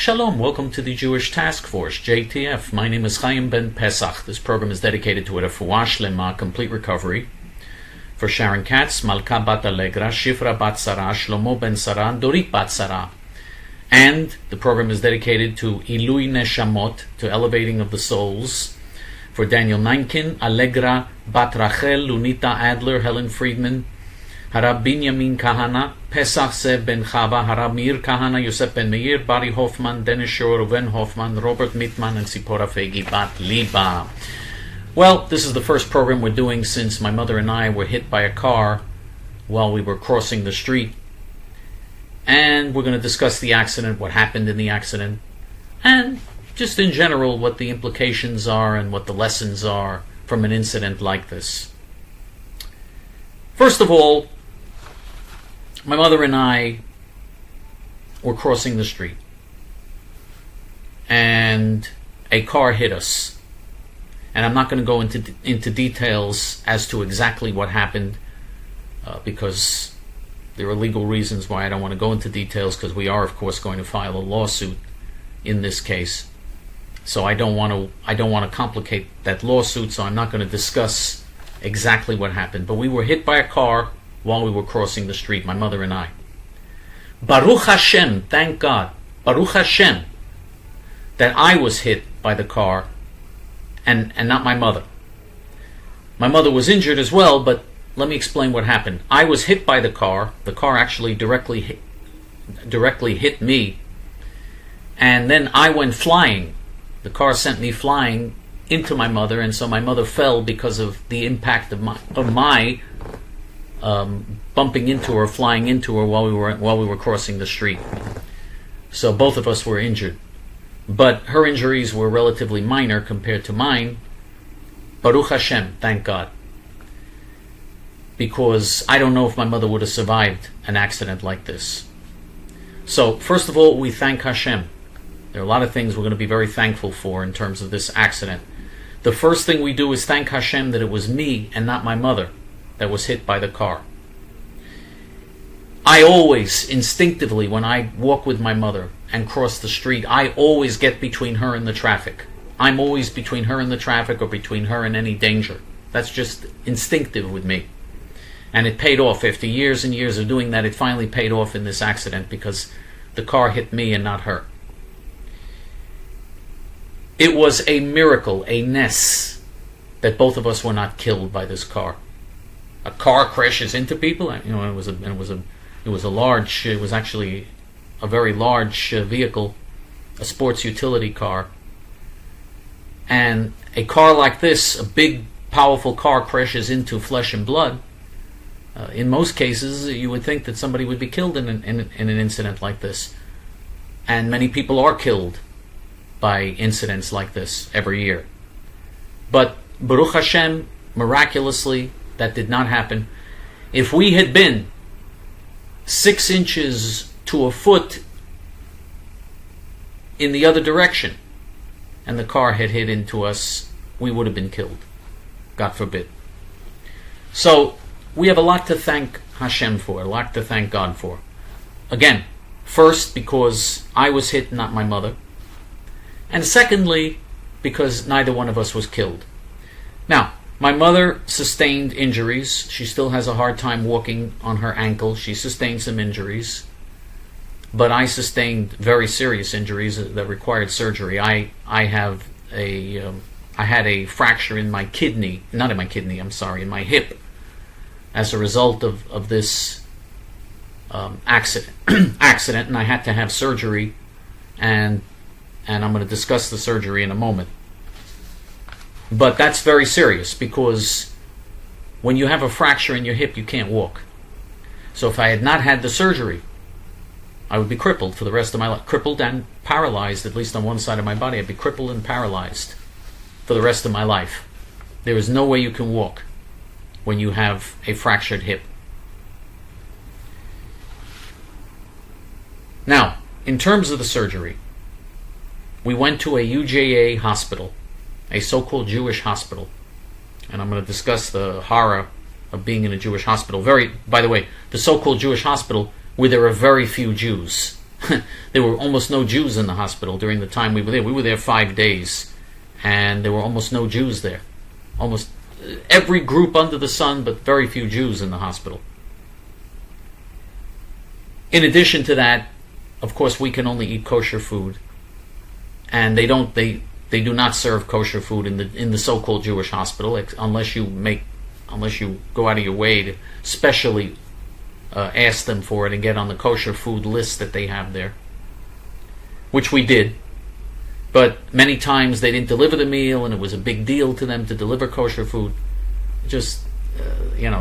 Shalom, welcome to the Jewish Task Force, JTF. My name is Chaim ben Pesach. This program is dedicated to a refuah shlema, complete recovery, for Sharon Katz, Malka bat Allegra, Shifra bat Sarah, Shlomo ben Sarah, Dorit bat Sarah. And the program is dedicated to Ilui Neshamot, to elevating of the souls, for Daniel Neinkin, Allegra bat Rachel, Lunita Adler, Helen Friedman, Harab Binyamin Kahana, Pesach Zev ben Chava, Harab Meir Kahana, Yosef ben Meir, Bari Hoffman, Dennis Shor, Ruven Hoffman, Robert Mittman, and Tzipora Fegi bat Liba. Well, this is the first program we're doing since my mother and I were hit by a car while we were crossing the street. And we're going to discuss the accident, what happened in the accident, and just in general what the implications are and what the lessons are from an incident like this. First of all, my mother and I were crossing the street, and a car hit us. And I'm not going to go into details as to exactly what happened, because there are legal reasons why I don't want to go into details, because we are, of course, going to file a lawsuit in this case. So I don't want to complicate that lawsuit, so I'm not going to discuss exactly what happened. But we were hit by a car while we were crossing the street, my mother and I. Baruch Hashem, thank God, Baruch Hashem, that I was hit by the car and not my mother. My mother was injured as well, but let me explain what happened. I was hit by the car actually directly hit me, and then I went flying. The car sent me flying into my mother, and so my mother fell because of the impact of my bumping into her, flying into her while we were crossing the street. So both of us were injured, but her injuries were relatively minor compared to mine. Baruch Hashem, thank God, because I don't know if my mother would have survived an accident like this. So first of all, we thank Hashem. There are a lot of things we're going to be very thankful for in terms of this accident. The first thing we do is thank Hashem that it was me and not my mother that was hit by the car. I always, instinctively, when I walk with my mother and cross the street, I always get between her and the traffic. I'm always between her and the traffic, or between her and any danger. That's just instinctive with me. And it paid off. After years and years of doing that, it finally paid off in this accident, because the car hit me and not her. It was a miracle, a ness, that both of us were not killed by this car. A car crashes into people. It was actually a very large vehicle, a sports utility car. And a car like this, a big, powerful car, crashes into flesh and blood. In most cases, you would think that somebody would be killed in an incident like this. And many people are killed by incidents like this every year. But Baruch Hashem, miraculously, that did not happen. If we had been 6 inches to a foot in the other direction, and the car had hit into us, we would have been killed. God forbid. So, we have a lot to thank Hashem for, a lot to thank God for. Again, first, because I was hit, not my mother. And secondly, because neither one of us was killed. Now, my mother sustained injuries. She still has a hard time walking on her ankle. She sustained some injuries. But I sustained very serious injuries that required surgery. I had a fracture in my kidney, not in my kidney, I'm sorry, in my hip, as a result of this accident, and I had to have surgery, and I'm going to discuss the surgery in a moment. But that's very serious, because when you have a fracture in your hip, you can't walk. So if I had not had the surgery, I would be crippled for the rest of my life. Crippled and paralyzed, at least on one side of my body. I'd be crippled and paralyzed for the rest of my life. There is no way you can walk when you have a fractured hip. Now, in terms of the surgery, we went to a UJA hospital, a so-called Jewish hospital. And I'm going to discuss the horror of being in a Jewish hospital. By the way, the so-called Jewish hospital where there are very few Jews. There were almost no Jews in the hospital during the time we were there. We were there 5 days, and there were almost no Jews there. Almost every group under the sun, but very few Jews in the hospital. In addition to that, of course, we can only eat kosher food, and they do not serve kosher food in the so-called Jewish hospital unless you go out of your way to specially ask them for it and get on the kosher food list that they have there, which we did. But many times they didn't deliver the meal, and it was a big deal to them to deliver kosher food. Just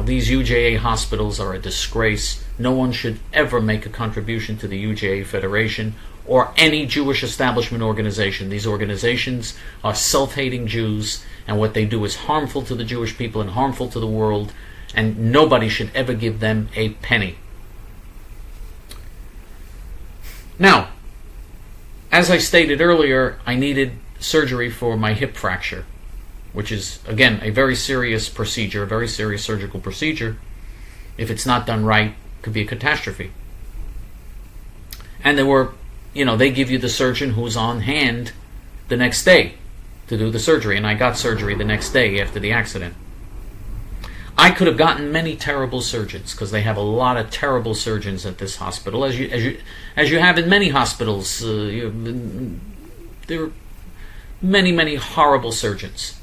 these UJA hospitals are a disgrace. No one should ever make a contribution to the UJA Federation or any Jewish establishment organization. These organizations are self-hating Jews, and what they do is harmful to the Jewish people and harmful to the world, and nobody should ever give them a penny. Now, as I stated earlier, I needed surgery for my hip fracture, which is, again, a very serious procedure, a very serious surgical procedure. If it's not done right, it could be a catastrophe. And they give you the surgeon who's on hand the next day to do the surgery, and I got surgery the next day after the accident. I could have gotten many terrible surgeons, because they have a lot of terrible surgeons at this hospital, as you have in many hospitals. There are many horrible surgeons.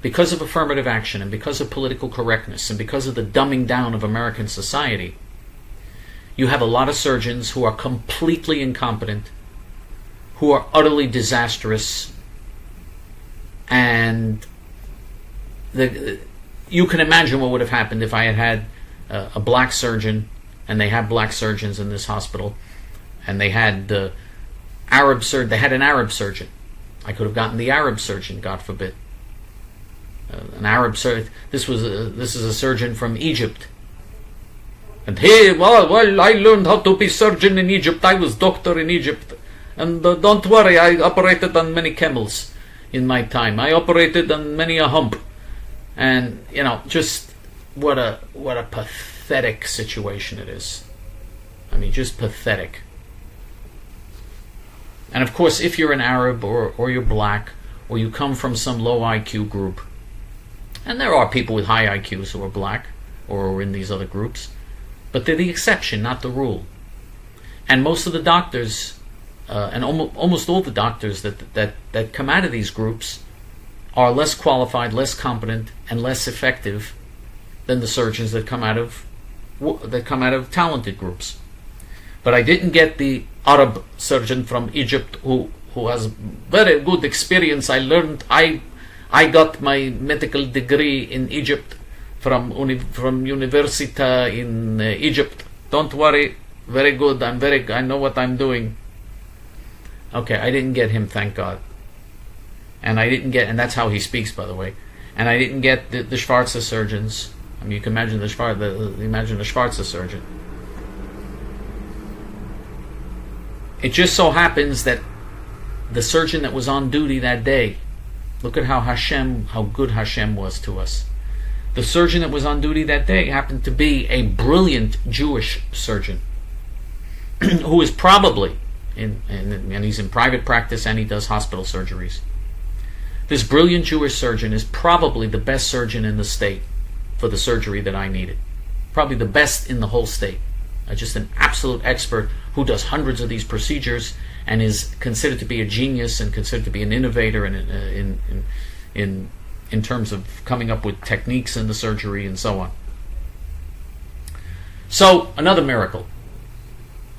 Because of affirmative action, and because of political correctness, and because of the dumbing down of American society, you have a lot of surgeons who are completely incompetent, who are utterly disastrous, and you can imagine what would have happened if I had a black surgeon, and they have black surgeons in this hospital, and they had an Arab surgeon. I could have gotten the Arab surgeon, God forbid. An Arab surgeon. This is a surgeon from Egypt. And hey, well, I learned how to be surgeon in Egypt. I was doctor in Egypt, and don't worry, I operated on many camels in my time. I operated on many a hump. And just what a pathetic situation it is. I mean, just pathetic. And of course, if you're an Arab or you're black, or you come from some low IQ group, and there are people with high IQs who are black or are in these other groups, but they're the exception, not the rule. And most of the doctors, and almost all the doctors that come out of these groups, are less qualified, less competent, and less effective than the surgeons that come out of talented groups. But I didn't get the Arab surgeon from Egypt who has very good experience. I got my medical degree in Egypt from University in Egypt. Don't worry, very good. I know what I'm doing. Okay, I didn't get him, thank God. And that's how he speaks, by the way. And I didn't get the Schwarzer surgeons. I mean, you can imagine the Schwarzer surgeon. It just so happens that the surgeon that was on duty that day, look at how good Hashem was to us. The surgeon that was on duty that day happened to be a brilliant Jewish surgeon, who is probably, and he's in private practice and he does hospital surgeries. This brilliant Jewish surgeon is probably the best surgeon in the state for the surgery that I needed. Probably the best in the whole state. Just an absolute expert who does hundreds of these procedures and is considered to be a genius and considered to be an innovator in terms of coming up with techniques in the surgery and so on. So, another miracle.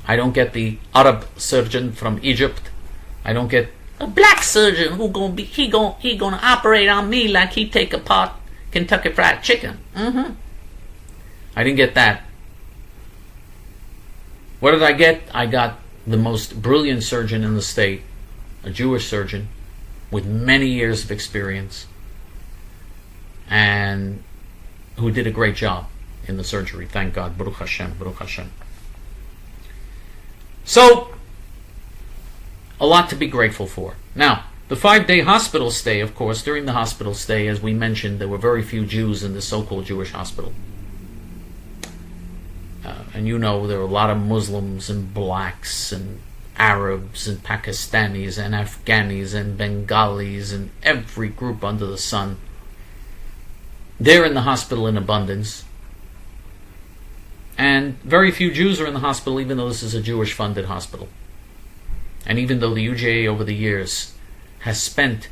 I don't get the Arab surgeon from Egypt. I don't get a black surgeon who gonna operate on me like he take apart Kentucky Fried Chicken. I didn't get that. What did I get? I got the most brilliant surgeon in the state, a Jewish surgeon with many years of experience, and who did a great job in the surgery. Thank God. Baruch Hashem. Baruch Hashem. So, a lot to be grateful for. Now, the 5-day hospital stay, of course, during the hospital stay, as we mentioned, there were very few Jews in the so-called Jewish hospital. and you know there are a lot of Muslims and blacks and Arabs and Pakistanis and Afghanis and Bengalis and every group under the sun. They're in the hospital in abundance. And very few Jews are in the hospital, even though this is a Jewish-funded hospital. And even though the UJA over the years has spent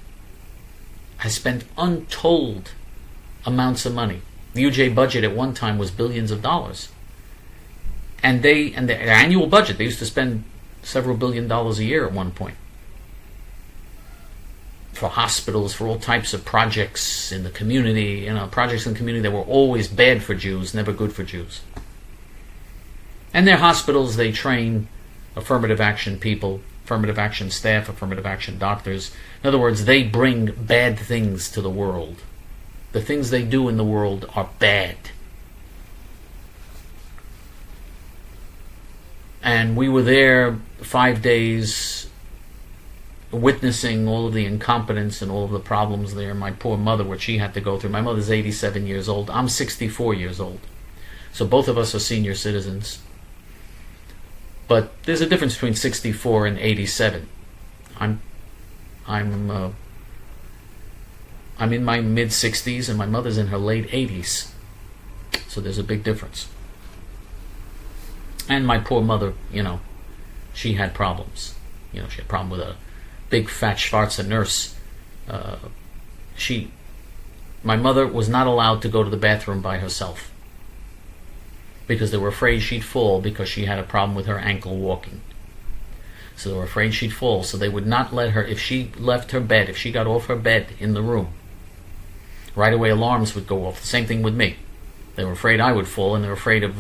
untold amounts of money. The UJA budget at one time was billions of dollars. And their annual budget, they used to spend several $billion a year at one point. For hospitals, for all types of projects in the community, projects in the community that were always bad for Jews, never good for Jews. And their hospitals, they train affirmative action people, affirmative action staff, affirmative action doctors. In other words, they bring bad things to the world. The things they do in the world are bad. And we were there 5 days witnessing all of the incompetence and all of the problems there. My poor mother, what she had to go through. My mother's 87 years old. I'm 64 years old. So both of us are senior citizens. But there's a difference between 64 and 87. I'm in my mid-60s and my mother's in her late 80s. So there's a big difference. And my poor mother, she had problems. She had a problem with a big fat Schwarzer nurse. My mother was not allowed to go to the bathroom by herself, because they were afraid she'd fall because she had a problem with her ankle walking. So they were afraid she'd fall, so they would not let her, if she left her bed, if she got off her bed in the room, right away alarms would go off. The same thing with me. They were afraid I would fall, and they were afraid of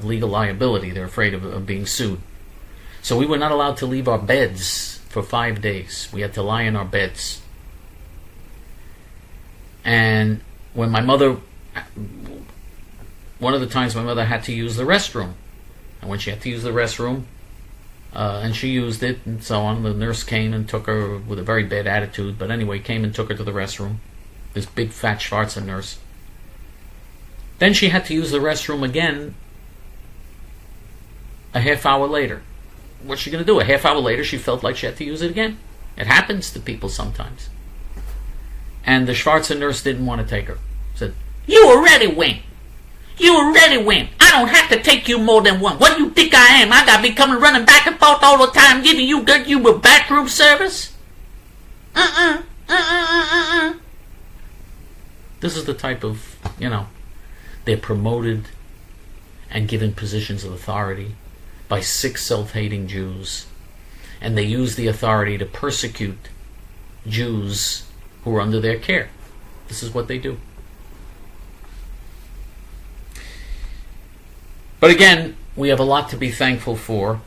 legal liability. They were afraid of being sued. So we were not allowed to leave our beds for 5 days. We had to lie in our beds. And when my mother... One of the times my mother had to use the restroom. And when she had to use the restroom, and she used it and so on, the nurse came and took her with a very bad attitude, but anyway, came and took her to the restroom. This big fat Schwarzer nurse. Then she had to use the restroom again a half hour later. What's she going to do? A half hour later, she felt like she had to use it again. It happens to people sometimes. And the Schwarzer nurse didn't want to take her. Said, "You already went. You already went. I don't have to take you more than one. What do you think I am? I got to be coming running back and forth all the time, giving you a bathroom service? This is the type of, they're promoted and given positions of authority by sick, self-hating Jews. And they use the authority to persecute Jews who are under their care. This is what they do. But again, we have a lot to be thankful for.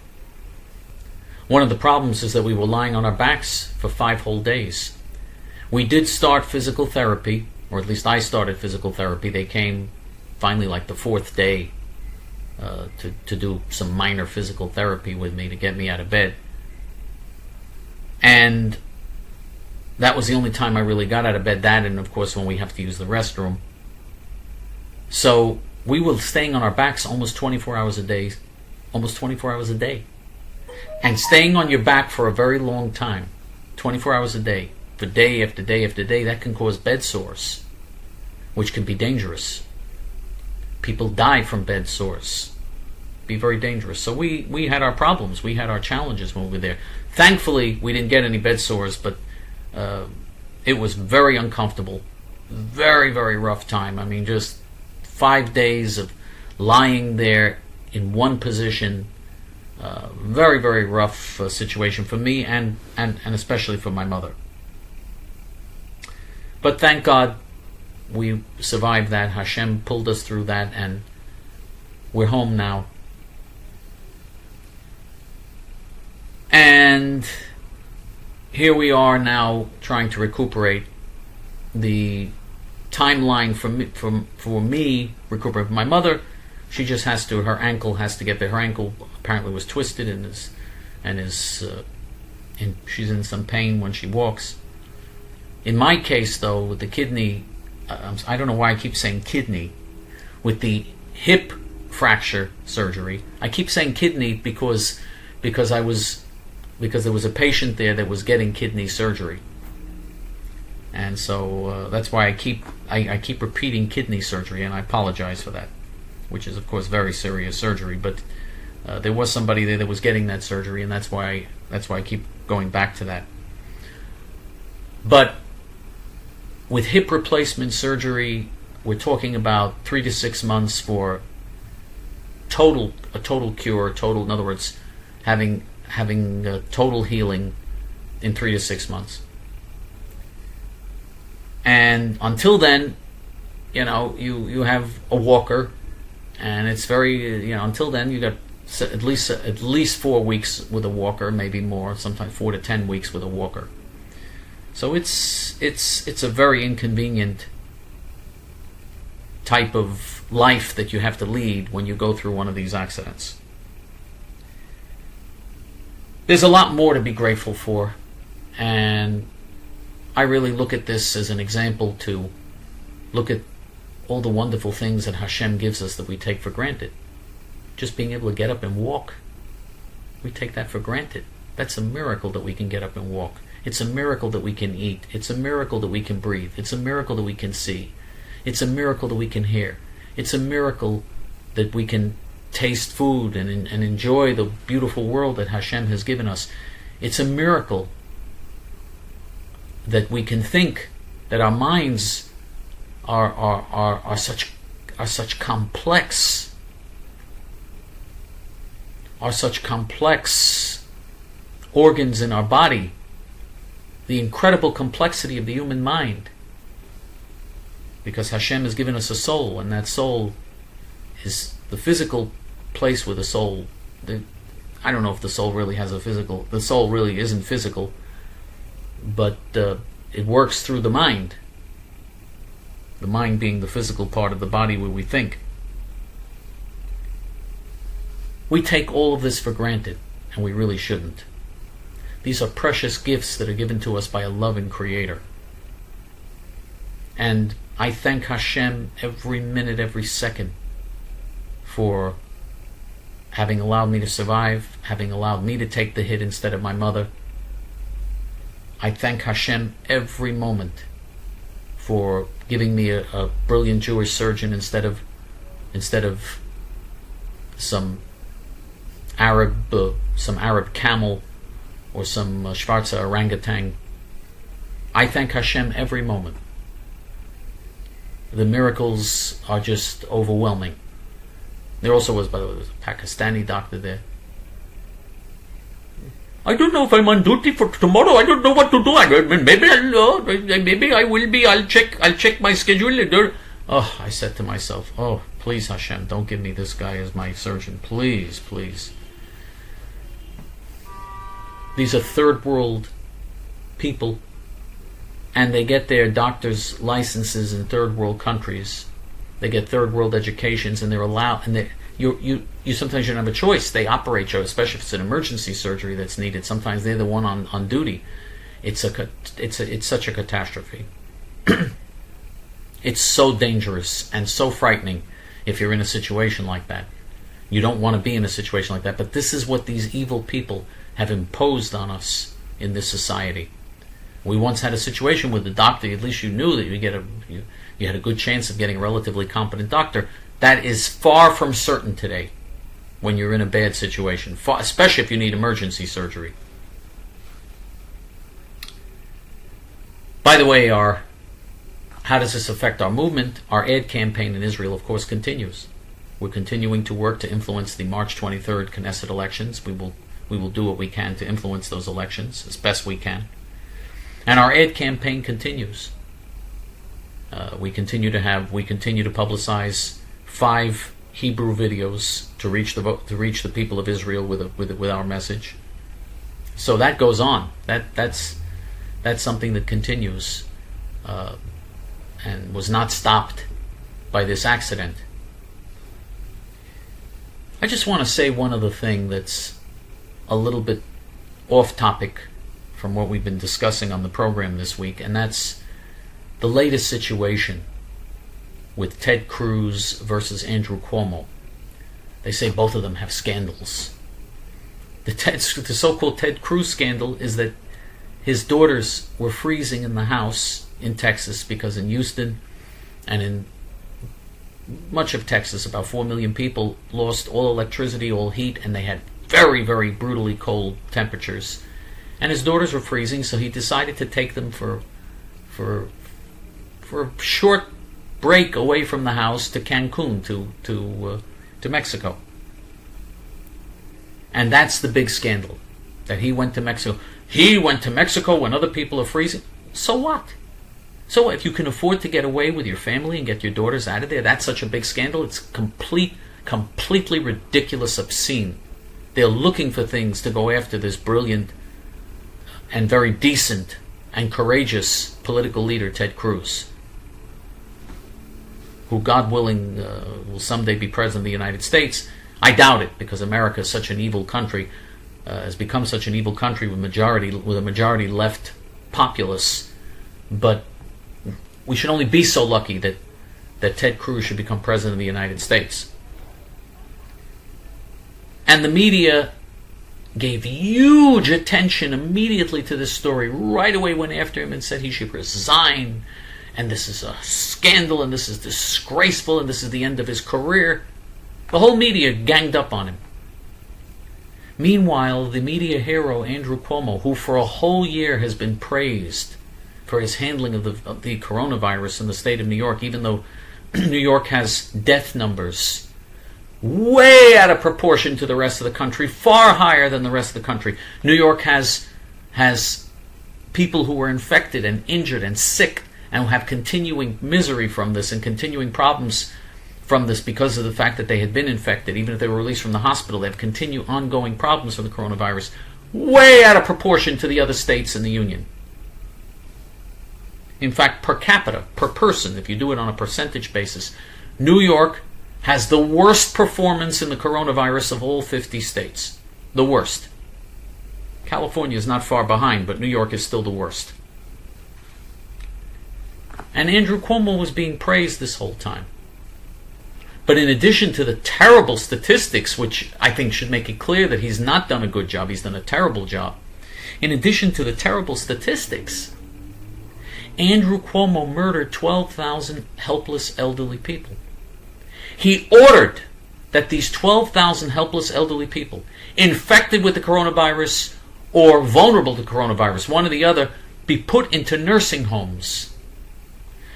One of the problems is that we were lying on our backs for 5 whole days. We did start physical therapy, or at least I started physical therapy. They came finally like the 4th day to do some minor physical therapy with me to get me out of bed. And that was the only time I really got out of bed, that and of course when we have to use the restroom. So we were staying on our backs almost 24 hours a day. And staying on your back for a very long time, 24 hours a day, for day after day after day, that can cause bed sores, which can be dangerous. People die from bed sores. Be very dangerous. So we had our problems. We had our challenges when we were there. Thankfully, we didn't get any bed sores, but it was very uncomfortable. Very, very rough time. I mean, just 5 days of lying there in one position. Very, very rough situation for me and especially for my mother. But thank God we survived that. Hashem pulled us through that, and we're home now. And here we are now trying to recuperate. The timeline for me recuperating. My mother, she just has to, her ankle has to get there. Her ankle apparently was twisted and she's in some pain when she walks. In my case, though, with the kidney, I don't know why I keep saying kidney, with the hip fracture surgery. I keep saying kidney because there was a patient there that was getting kidney surgery, and so that's why I keep repeating kidney surgery, and I apologize for that, which is of course very serious surgery. But there was somebody there that was getting that surgery, and that's why I keep going back to that. But with hip replacement surgery, we're talking about 3 to 6 months for a total cure, in other words, having total healing in 3 to 6 months. And until then, you have a walker, and it's very, until then you got at least 4 weeks with a walker, maybe more, sometimes 4 to 10 weeks with a walker. So it's a very inconvenient type of life that you have to lead when you go through one of these accidents. There's a lot more to be grateful for, and I really look at this as an example to look at all the wonderful things that Hashem gives us that we take for granted. Just being able to get up and walk, we take that for granted. That's a miracle that we can get up and walk. It's a miracle that we can eat. It's a miracle that we can breathe. It's a miracle that we can see. It's a miracle that we can hear. It's a miracle that we can taste food and enjoy the beautiful world that Hashem has given us. It's a miracle that we can think, that our minds are such complex organs in our body. The incredible complexity of the human mind. Because Hashem has given us a soul, and that soul is the physical place with the soul. I don't know if the soul really has a physical. The soul really isn't physical, but it works through the mind. The mind being the physical part of the body where we think. We take all of this for granted, and we really shouldn't. These are precious gifts that are given to us by a loving Creator. And I thank Hashem every minute, every second for having allowed me to survive, having allowed me to take the hit instead of my mother. I thank Hashem every moment for giving me a brilliant Jewish surgeon instead of some Arab camel or some Schwarzer orangutan. I thank Hashem every moment. The miracles are just overwhelming. There also was, by the way, there was a Pakistani doctor there. I don't know if I'm on duty for tomorrow. I don't know what to do. Maybe I will be. I'll check my schedule. Oh, I said to myself, oh, please Hashem, don't give me this guy as my surgeon. Please, please. These are third world people, and they get their doctor's licenses in third world countries. They get third world educations, and they're allowed. And you sometimes you don't have a choice. They operate you, especially if it's an emergency surgery that's needed. Sometimes they're the one on duty. It's such a catastrophe. It's so dangerous and so frightening if you're in a situation like that. You don't want to be in a situation like that. But this is what these evil people have imposed on us in this society. We once had a situation with the doctor. At least you knew that you had a good chance of getting a relatively competent doctor. That is far from certain today when you're in a bad situation, especially if you need emergency surgery. By the way, how does this affect our movement? Our ad campaign in Israel, of course, continues. We're continuing to work to influence the March 23rd Knesset elections. We will do what we can to influence those elections as best we can. And our ad campaign continues. We continue to publicize 5 Hebrew videos to reach the people of Israel with our message. So that goes on. That's something that continues and was not stopped by this accident. I just want to say one other thing that's a little bit off topic from what we've been discussing on the program this week, and that's the latest situation with Ted Cruz versus Andrew Cuomo. They say both of them have scandals. The so-called Ted Cruz scandal is that his daughters were freezing in the house in Texas because in Houston and in much of Texas, about 4 million people lost all electricity, all heat, and they had very, very brutally cold temperatures. And his daughters were freezing, so he decided to take them for a short break away from the house to Cancun, to Mexico. And that's the big scandal, that he went to Mexico. He went to Mexico when other people are freezing. So what? So if you can afford to get away with your family and get your daughters out of there, that's such a big scandal. It's completely ridiculous, obscene. They're looking for things to go after this brilliant and very decent and courageous political leader, Ted Cruz, who, God willing, will someday be president of the United States. I doubt it, because America is such an evil country, has become such an evil country with a majority left populace. But we should only be so lucky that Ted Cruz should become president of the United States. And the media gave huge attention immediately to this story. Right away went after him and said he should resign, and this is a scandal, and this is disgraceful, and this is the end of his career. The whole media ganged up on him. Meanwhile, the media hero Andrew Cuomo, who for a whole year has been praised for his handling of the coronavirus in the state of New York, even though New York has death numbers way out of proportion to the rest of the country, far higher than the rest of the country. New York has people who were infected and injured and sick and who have continuing misery from this and continuing problems from this because of the fact that they had been infected. Even if they were released from the hospital, they have ongoing problems from the coronavirus, way out of proportion to the other states in the Union. In fact, per capita, per person, if you do it on a percentage basis, New York has the worst performance in the coronavirus of all 50 states. The worst. California is not far behind, but New York is still the worst. And Andrew Cuomo was being praised this whole time. But in addition to the terrible statistics, which I think should make it clear that he's not done a good job, he's done a terrible job. In addition to the terrible statistics, Andrew Cuomo murdered 12,000 helpless elderly people. He ordered that these 12,000 helpless elderly people, infected with the coronavirus or vulnerable to coronavirus, one or the other, be put into nursing homes.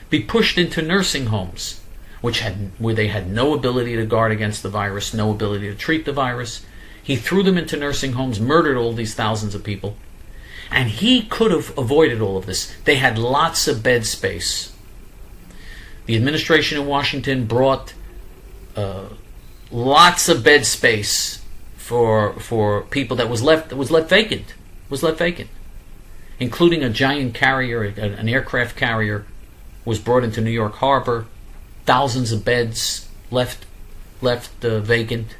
Be pushed into nursing homes, where they had no ability to guard against the virus, no ability to treat the virus. He threw them into nursing homes, murdered all these thousands of people. And he could have avoided all of this. They had lots of bed space. The administration in Washington brought lots of bed space for people that was left vacant, including a giant carrier, an aircraft carrier, was brought into New York Harbor. Thousands of beds left vacant.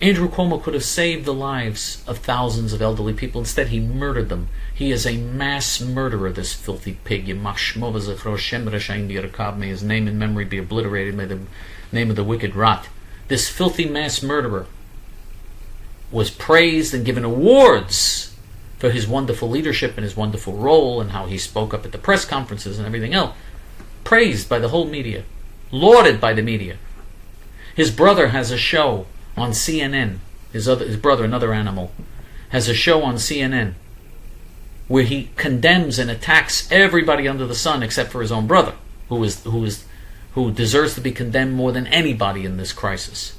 Andrew Cuomo could have saved the lives of thousands of elderly people. Instead, he murdered them. He is a mass murderer, this filthy pig. May his name and memory be obliterated. May the name of the wicked rot. This filthy mass murderer was praised and given awards for his wonderful leadership and his wonderful role and how he spoke up at the press conferences and everything else. Praised by the whole media. Lauded by the media. His brother has a show on CNN. His brother, another animal, has a show on CNN where he condemns and attacks everybody under the sun except for his own brother, who deserves to be condemned more than anybody in this crisis.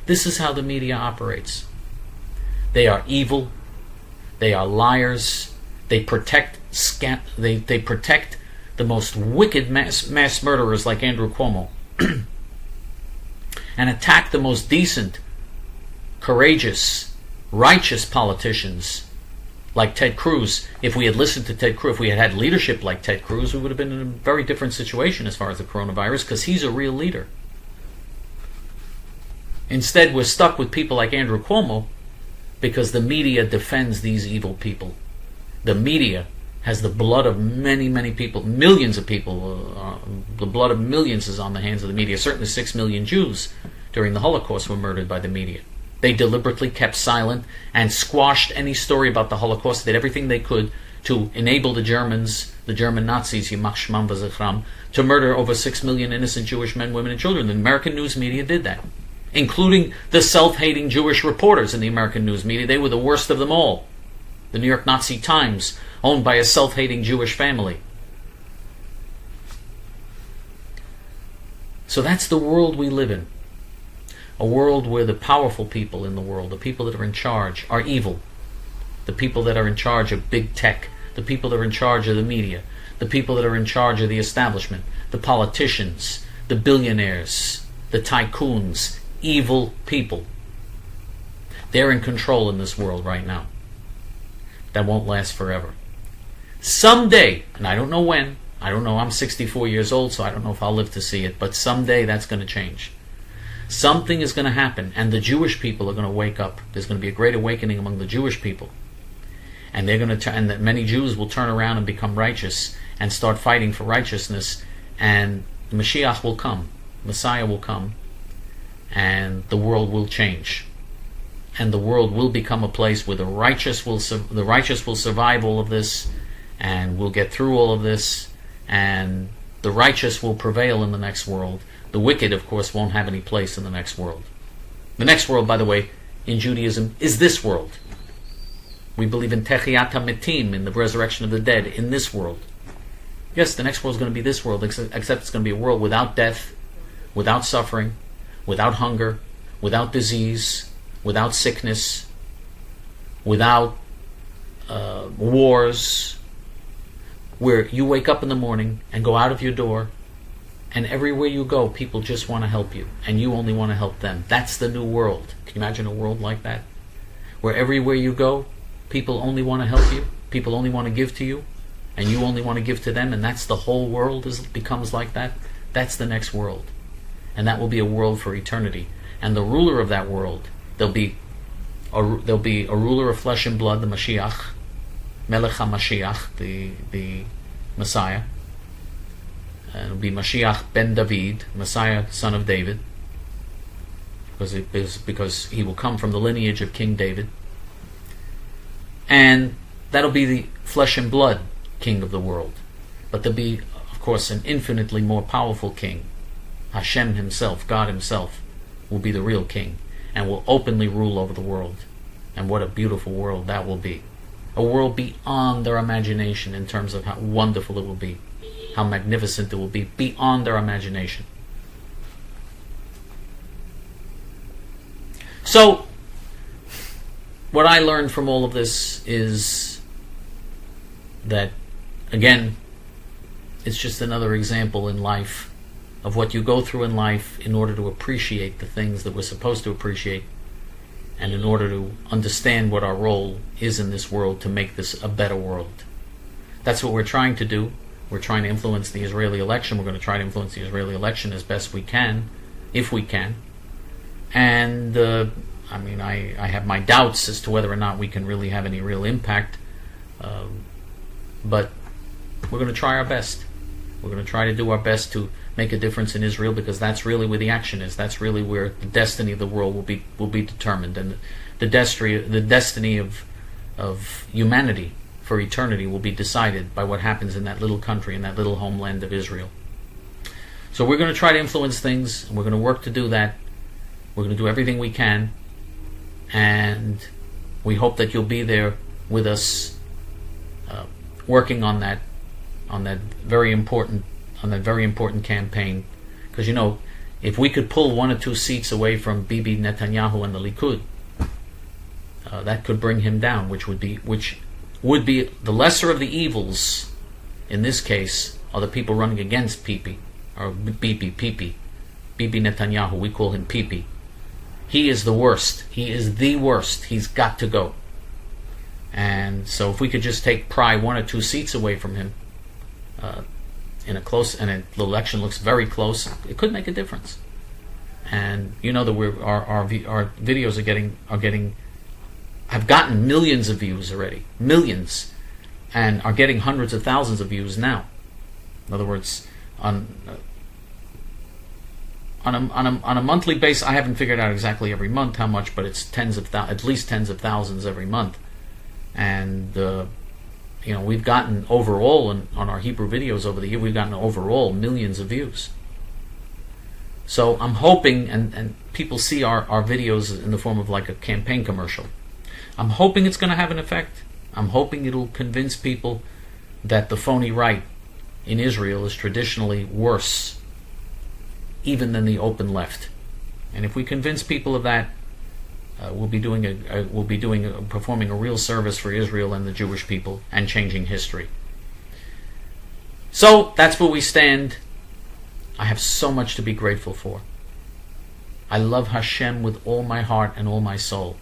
This is how the media operates. They are evil. They are liars. They protect they protect the most wicked mass murderers like Andrew Cuomo and attack the most decent, courageous, righteous politicians like Ted Cruz. If we had listened to Ted Cruz, if we had had leadership like Ted Cruz, we would have been in a very different situation as far as the coronavirus, because he's a real leader. Instead, we're stuck with people like Andrew Cuomo because the media defends these evil people. The media has the blood of many, many people, millions of people. The blood of millions is on the hands of the media. Certainly 6 million Jews during the Holocaust were murdered by the media. They deliberately kept silent and squashed any story about the Holocaust. They did everything they could to enable the Germans, the German Nazis, Yimach Shmam V'Zichram, to murder over 6 million innocent Jewish men, women, and children. The American news media did that, including the self-hating Jewish reporters in the American news media. They were the worst of them all. The New York Nazi Times, owned by a self-hating Jewish family. So that's the world we live in. A world where the powerful people in the world, the people that are in charge, are evil. The people that are in charge of big tech, the people that are in charge of the media, the people that are in charge of the establishment, the politicians, the billionaires, the tycoons, evil people. They're in control in this world right now. That won't last forever. Someday, and I don't know when, I don't know, I'm 64 years old, so I don't know if I'll live to see it, but someday that's going to change. Something is going to happen, and the Jewish people are going to wake up. There's going to be a great awakening among the Jewish people. And they're going to and that many Jews will turn around and become righteous and start fighting for righteousness, and the Mashiach will come, Messiah will come, and the world will change. And the world will become a place where the righteous will survive all of this, and we'll get through all of this, and the righteous will prevail in the next world. The wicked, of course, won't have any place in the next world. The next world, by the way, in Judaism, is this world. We believe in Techiyat HaMetim, in the resurrection of the dead, in this world. Yes, the next world is going to be this world, except it's going to be a world without death, without suffering, without hunger, without disease, without sickness, without wars, where you wake up in the morning and go out of your door, and everywhere you go, people just want to help you, and you only want to help them. That's the new world. Can you imagine a world like that? Where everywhere you go, people only want to help you, people only want to give to you, and you only want to give to them, and that's the whole world becomes like that. That's the next world. And that will be a world for eternity. And the ruler of that world, there'll be a ruler of flesh and blood, the Mashiach, Melech HaMashiach, the Messiah. It'll be Mashiach ben David, Messiah, son of David, because he will come from the lineage of King David. And that'll be the flesh and blood king of the world. But there'll be, of course, an infinitely more powerful king. Hashem himself, God himself, will be the real king and will openly rule over the world. And what a beautiful world that will be. A world beyond their imagination in terms of how wonderful it will be, how magnificent it will be, beyond their imagination. So, what I learned from all of this is that, again, it's just another example in life of what you go through in life in order to appreciate the things that we're supposed to appreciate, and in order to understand what our role is in this world to make this a better world. That's what we're trying to do. We're trying to influence the Israeli election. We're going to try to influence the Israeli election as best we can, if we can. And, I have my doubts as to whether or not we can really have any real impact. But we're going to try our best. We're going to try to do our best to make a difference in Israel, because that's really where the action is. That's really where the destiny of the world will be determined, and the destiny of humanity for eternity will be decided by what happens in that little country, in that little homeland of Israel. So we're going to try to influence things, and we're going to work to do that. We're going to do everything we can, and we hope that you'll be there with us, working on that very important campaign. Because if we could pull 1 or 2 seats away from Bibi Netanyahu and the Likud, that could bring him down, which would be the lesser of the evils. In this case, are the people running against Bibi Netanyahu. We call him Pipi. He is the worst. He is the worst. He's got to go. And so if we could just pry 1 or 2 seats away from him, in a close, and the election looks very close, it could make a difference. And that our videos have gotten millions of views already, millions. and are getting hundreds of thousands of views now. In other words, on a monthly basis, I haven't figured out exactly every month how much, but it's at least tens of thousands every month. And we've gotten overall on our Hebrew videos over the year, we've gotten overall millions of views. So I'm hoping, and people see our videos in the form of like a campaign commercial. I'm hoping it's going to have an effect. I'm hoping it'll convince people that the phony right in Israel is traditionally worse even than the open left. And if we convince people of that, we'll be performing a real service for Israel and the Jewish people and changing history. So that's where we stand. I have so much to be grateful for. I love Hashem with all my heart and all my soul.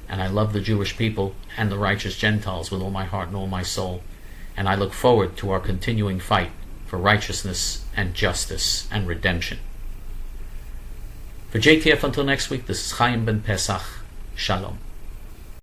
And I love the Jewish people and the righteous Gentiles with all my heart and all my soul. And I look forward to our continuing fight for righteousness and justice and redemption. For JTF until next week, this is Chaim ben Pesach. Shalom.